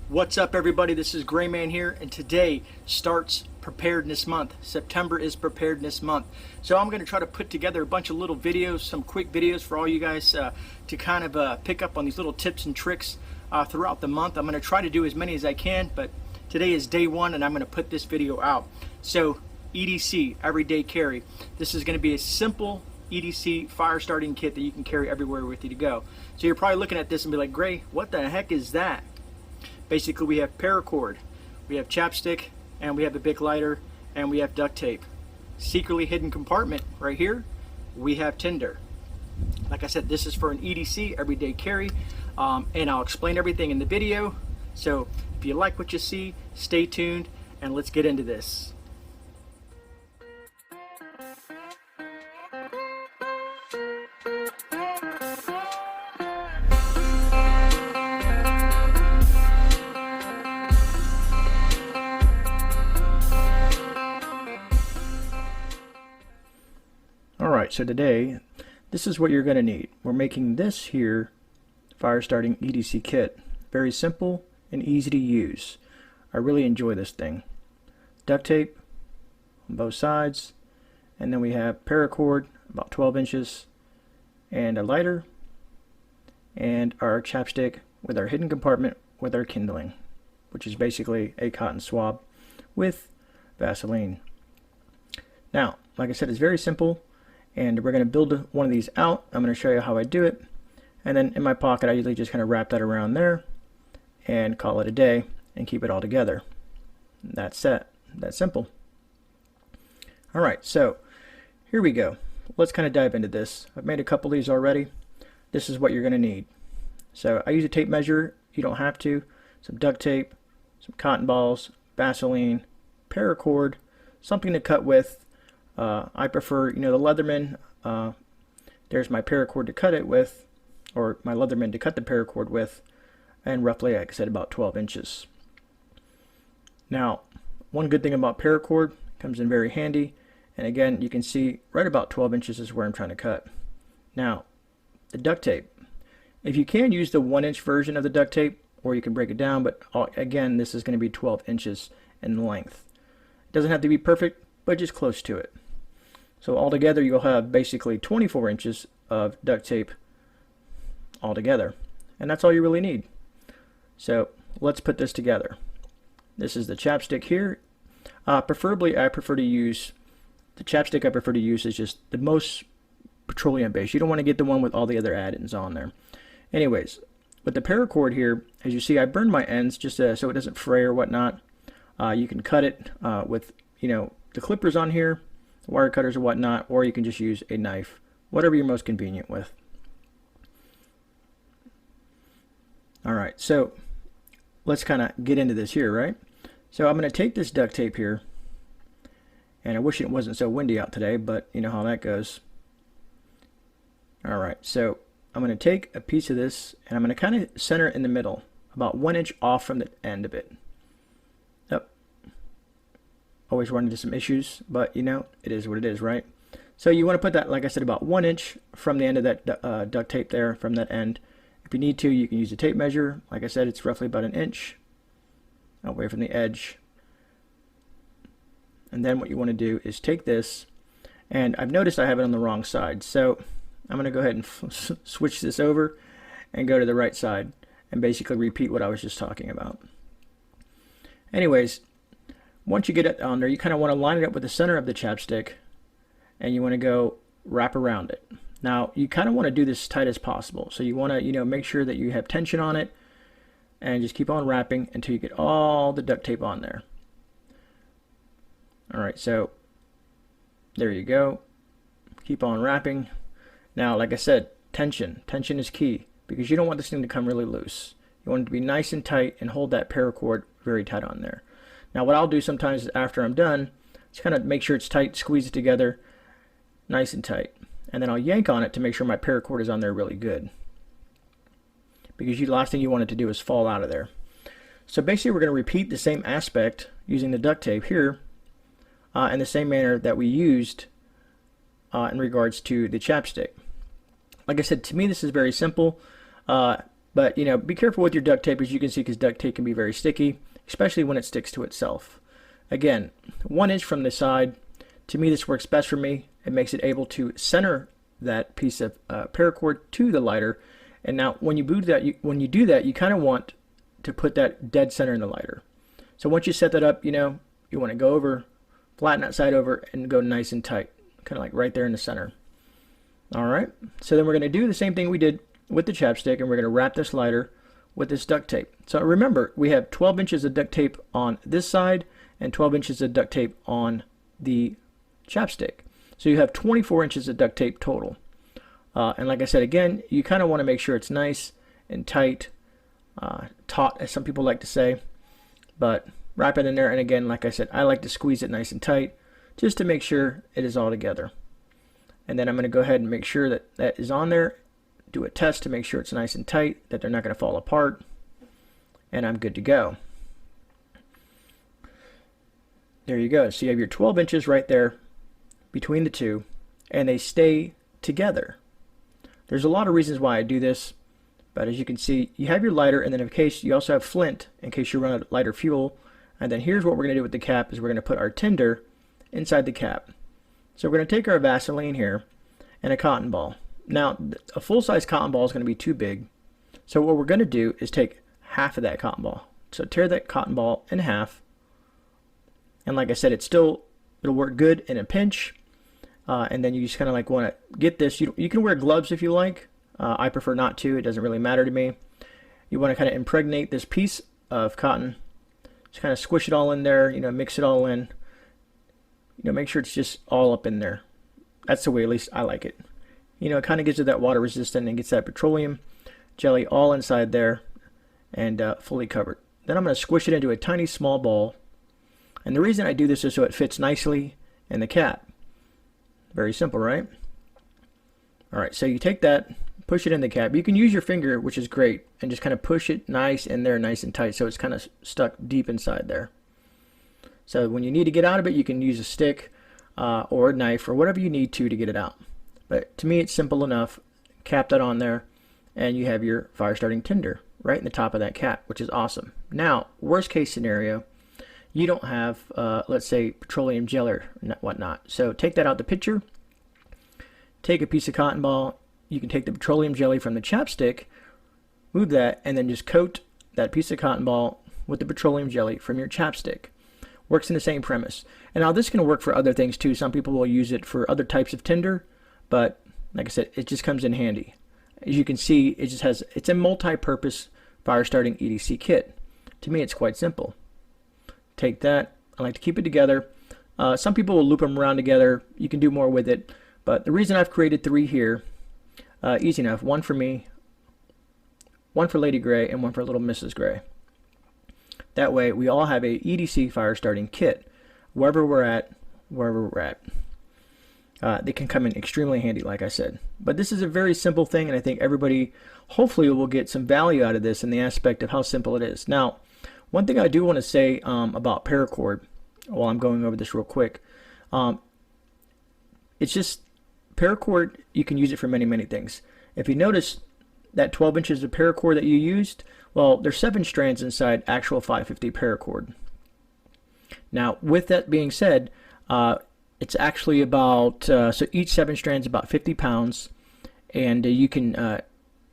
What's up, everybody? This is GreyMan here, and today starts Preparedness Month. September is Preparedness Month. So I'm going to try to put together a bunch of little videos, some quick videos for all you guys to kind of pick up on these little tips and tricks throughout the month. I'm going to try to do as many as I can, but today is day one, and I'm going to put this video out. So EDC, Everyday Carry. This is going to be a simple EDC fire starting kit that you can carry everywhere with you to go. So you're probably looking at this and be like, Gray, what the heck is that? Basically, we have Paracord, we have Chapstick, and we have a big lighter, and we have duct tape. Secretly hidden compartment right here, we have tinder. Like I said, this is for an EDC, everyday carry, and I'll explain everything in the video. So if you like what you see, stay tuned, and let's get into this. Alright, so today, this is what you're going to need. We're making this here fire starting EDC kit. Very simple and easy to use. I really enjoy this thing. Duct tape on both sides, and then we have paracord about 12 inches, and a lighter, and our chapstick with our hidden compartment with our kindling, which is basically a cotton swab with Vaseline. Now, like I said, it's very simple. And we're going to build one of these out. I'm going to show you how I do it. And then in my pocket, I usually just kind of wrap that around there and call it a day and keep it all together. That's it. That's simple. All right, so here we go. Let's kind of dive into this. I've made a couple of these already. This is what you're going to need. So I use a tape measure. You don't have to. Some duct tape, some cotton balls, Vaseline, paracord, something to cut with. I prefer, the Leatherman. There's my paracord to cut it with, or my Leatherman to cut the paracord with, and roughly, like I said, about 12 inches. Now, one good thing about paracord, comes in very handy, and again, you can see right about 12 inches is where I'm trying to cut. Now, the duct tape. If you can use the 1-inch version of the duct tape, or you can break it down, but again, this is going to be 12 inches in length. It doesn't have to be perfect, but just close to it. So altogether, you'll have basically 24 inches of duct tape altogether. And that's all you really need. So let's put this together. This is the chapstick here. Preferably, I prefer to use, the chapstick I prefer to use is just the most petroleum based. You don't want to get the one with all the other add-ins on there. Anyways, with the paracord here, as you see, I burned my ends just so it doesn't fray or whatnot. You can cut it with, the clippers on here, wire cutters or whatnot, or you can just use a knife, whatever you're most convenient with. Alright, so let's kind of get into this here, right? So I'm going to take this duct tape here, and I wish it wasn't so windy out today, but you know how that goes. Alright, so I'm going to take a piece of this, and I'm going to kind of center it in the middle, about 1 inch off from the end of it. Always run into some issues, but it is what it is, right? So you want to put that, like I said, about 1 inch from the end of that duct tape there, from that end. If you need to, you can use a tape measure. Like I said, it's roughly about 1 inch away from the edge. And then what you want to do is take this, and I've noticed I have it on the wrong side, so I'm going to go ahead and switch this over and go to the right side and basically repeat what I was just talking about. Anyways, once you get it on there, you kind of want to line it up with the center of the chapstick, and you want to go wrap around it. Now, you kind of want to do this as tight as possible. So you want to, make sure that you have tension on it, and just keep on wrapping until you get all the duct tape on there. All right, so there you go. Keep on wrapping. Now, like I said, tension. Tension is key because you don't want this thing to come really loose. You want it to be nice and tight and hold that paracord very tight on there. Now what I'll do sometimes is after I'm done, just kind of make sure it's tight, squeeze it together nice and tight. And then I'll yank on it to make sure my paracord is on there really good. Because the last thing you want it to do is fall out of there. So basically we're going to repeat the same aspect using the duct tape here in the same manner that we used in regards to the chapstick. Like I said, to me this is very simple. But, you know, be careful with your duct tape, as you can see, because duct tape can be very sticky, especially when it sticks to itself. Again, 1 inch from the side. To me, this works best for me. It makes it able to center that piece of paracord to the lighter. And now, when you do that, you kind of want to put that dead center in the lighter. So once you set that up, you know, you want to go over, flatten that side over, and go nice and tight, kind of like right there in the center. All right. So then we're going to do the same thing we did with the chapstick, and we're going to wrap this lighter with this duct tape. So remember, we have 12 inches of duct tape on this side and 12 inches of duct tape on the chapstick. So you have 24 inches of duct tape total. And like I said, again, you kind of want to make sure it's nice and tight, taut, as some people like to say. But wrap it in there, and again, like I said, I like to squeeze it nice and tight just to make sure it is all together. And then I'm going to go ahead and make sure that that is on there, do a test to make sure it's nice and tight, that they're not going to fall apart, and I'm good to go. There you go. So you have your 12 inches right there between the two, and they stay together. There's a lot of reasons why I do this, but as you can see, you have your lighter, and then in case you also have flint in case you run out of lighter fuel. And then here's what we're going to do with the cap, is we're going to put our tinder inside the cap. So we're going to take our Vaseline here and a cotton ball. Now, a full-size cotton ball is going to be too big. So what we're going to do is take half of that cotton ball. So tear that cotton ball in half. And like I said, it'll work good in a pinch. And then you just kind of like want to get this. You can wear gloves if you like. I prefer not to. It doesn't really matter to me. You want to kind of impregnate this piece of cotton. Just kind of squish it all in there. You know, mix it all in. You know, make sure it's just all up in there. That's the way at least I like it. You know, it kind of gives it that water resistant and gets that petroleum jelly all inside there and fully covered. Then I'm going to squish it into a tiny small ball. And the reason I do this is so it fits nicely in the cap. Very simple, right? All right, so you take that, push it in the cap. You can use your finger, which is great, and just kind of push it nice in there, nice and tight, so it's kind of stuck deep inside there. So when you need to get out of it, you can use a stick or a knife or whatever you need to get it out. But to me, it's simple enough. Cap that on there, and you have your fire starting tinder right in the top of that cap, which is awesome. Now, worst case scenario, you don't have, let's say, petroleum jelly or whatnot. So take that out the picture. Take a piece of cotton ball. You can take the petroleum jelly from the chapstick, move that, and then just coat that piece of cotton ball with the petroleum jelly from your chapstick. Works in the same premise. And now this can work for other things too. Some people will use it for other types of tinder, but like I said, it just comes in handy. As you can see, it's a multi-purpose fire starting EDC kit. To me, it's quite simple. Take that. I like to keep it together. Some people will loop them around together. You can do more with it. But the reason I've created 3 here, easy enough. 1 for me, 1 for Lady Grey, and 1 for Little Mrs. Grey. That way, we all have a EDC fire starting kit. Wherever we're at. They can come in extremely handy, like I said. But this is a very simple thing, and I think everybody hopefully will get some value out of this in the aspect of how simple it is. Now, one thing I do want to say about Paracord, while I'm going over this real quick, it's just Paracord, you can use it for many, many things. If you notice that 12 inches of Paracord that you used, well, there's 7 strands inside actual 550 Paracord. Now, with that being said, it's actually about, so each 7 strands about 50 pounds, and you can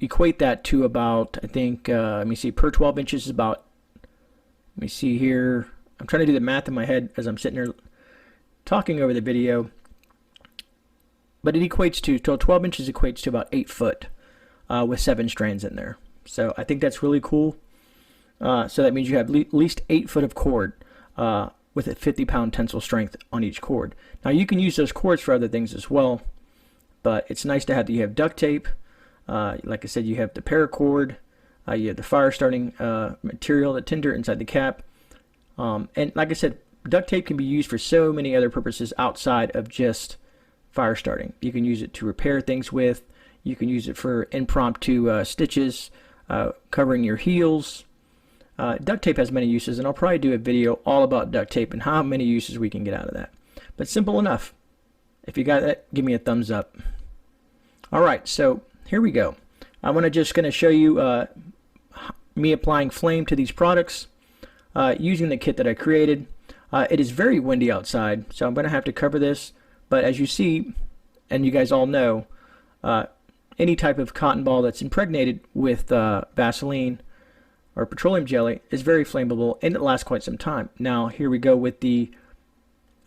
equate that to about, I think, let me see, per 12 inches is about, let me see here, I'm trying to do the math in my head as I'm sitting here talking over the video, but it equates to 12 inches equates to about 8 foot with 7 strands in there. So I think that's really cool. So that means you have at least 8 foot of cord with a 50-pound tensile strength on each cord. Now you can use those cords for other things as well, but it's nice to have that you have duct tape. Like I said, you have the paracord, you have the fire starting material, the tinder inside the cap. And like I said, duct tape can be used for so many other purposes outside of just fire starting. You can use it to repair things with. You can use it for impromptu stitches, covering your heels. Duct tape has many uses, and I'll probably do a video all about duct tape and how many uses we can get out of that. But simple enough. If you got that, give me a thumbs up. Alright, so here we go. I'm just going to show you me applying flame to these products using the kit that I created. It is very windy outside, so I'm going to have to cover this, but as you see, and you guys all know, any type of cotton ball that's impregnated with Vaseline or petroleum jelly is very flammable, and it lasts quite some time. Now here we go with the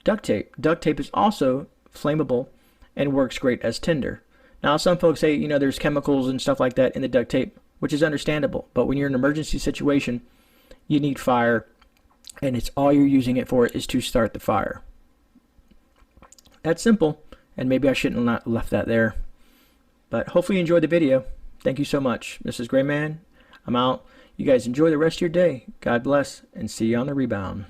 duct tape. Duct tape is also flammable and works great as tinder. Now some folks say, you know, there's chemicals and stuff like that in the duct tape, which is understandable, but when you're in an emergency situation, you need fire, and it's all you're using it for is to start the fire. That's simple, and maybe I shouldn't have not left that there. But hopefully you enjoyed the video. Thank you so much. This is GreyMan. I'm out. You guys enjoy the rest of your day. God bless, and see you on the rebound.